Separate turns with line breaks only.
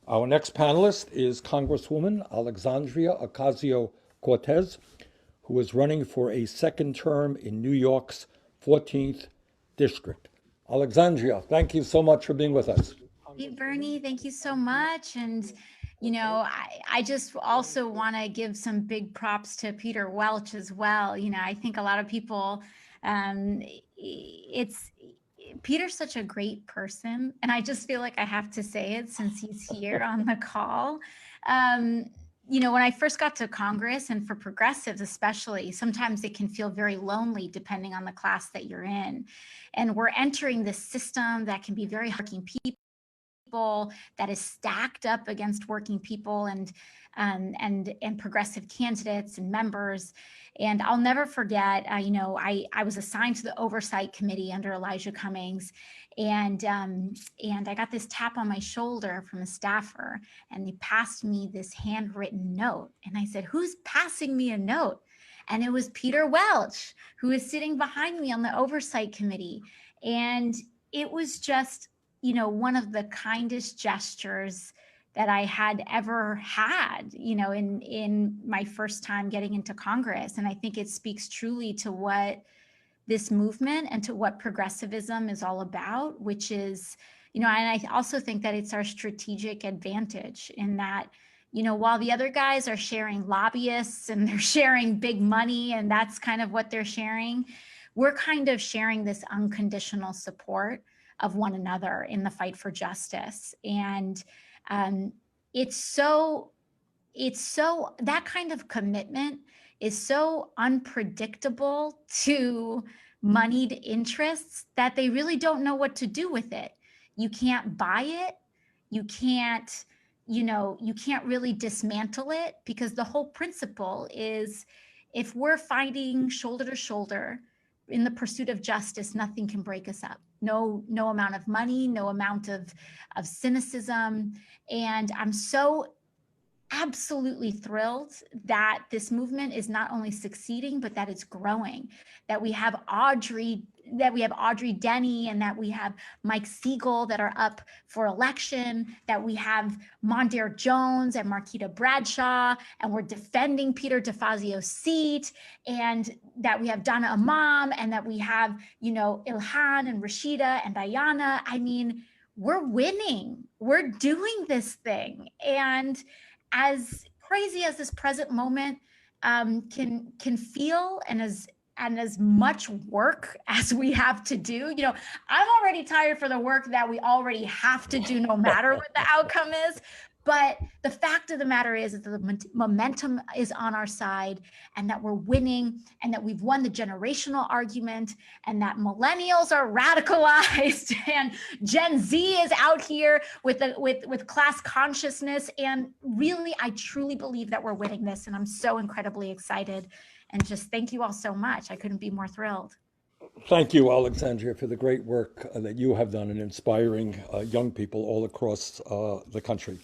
Our next panelist is Congresswoman Alexandria Ocasio-Cortez, who is running for a second term in New York's 14th district. Alexandria, thank you so much for being with us.
Hey, Bernie, thank you so much. And, I just also want to give some big props to Peter Welch as well. I think a lot of people, it's Peter's such a great person. And I just feel like I have to say it since he's here on the call. When I first got to Congress, and for progressives especially, sometimes it can feel very lonely depending on the class that you're in. And we're entering this system that can be very working people, that is stacked up against working people and progressive candidates and members. And I'll never forget, I was assigned to the oversight committee under Elijah Cummings, and I got this tap on my shoulder from a staffer, and they passed me this handwritten note. And I said, "Who's passing me a note?" And it was Peter Welch, who is sitting behind me on the oversight committee. And it was just, one of the kindest gestures that I had ever had, in my first time getting into Congress. And I think it speaks truly to what this movement and to what progressivism is all about, which is, and I also think that it's our strategic advantage in that, while the other guys are sharing lobbyists and they're sharing big money, and that's kind of what they're sharing, we're kind of sharing this unconditional support of one another in the fight for justice. And it's so that kind of commitment is so unpredictable to moneyed interests that they really don't know what to do with it. You can't buy it. You can't really dismantle it, because the whole principle is, if we're fighting shoulder to shoulder in the pursuit of justice, nothing can break us up. No amount of money, no amount of cynicism. And I'm so absolutely thrilled that this movement is not only succeeding, but that it's growing, that we have Audrey Denny, and that we have Mike Siegel that are up for election, that we have Mondaire Jones and Marquita Bradshaw, and we're defending Peter DeFazio's seat, and that we have Donna Imam, and that we have, Ilhan and Rashida and Diana. I mean, we're winning. We're doing this thing. And as crazy as this present moment can feel, and as much work as we have to do, I'm already tired for the work that we already have to do, no matter what the outcome is. But the fact of the matter is that the momentum is on our side, and that we're winning, and that we've won the generational argument, and that millennials are radicalized, and Gen Z is out here with class consciousness. And really, I truly believe that we're winning this, and I'm so incredibly excited. And just thank you all so much. I couldn't be more thrilled.
Thank you, Alexandria, for the great work that you have done in inspiring young people all across the country.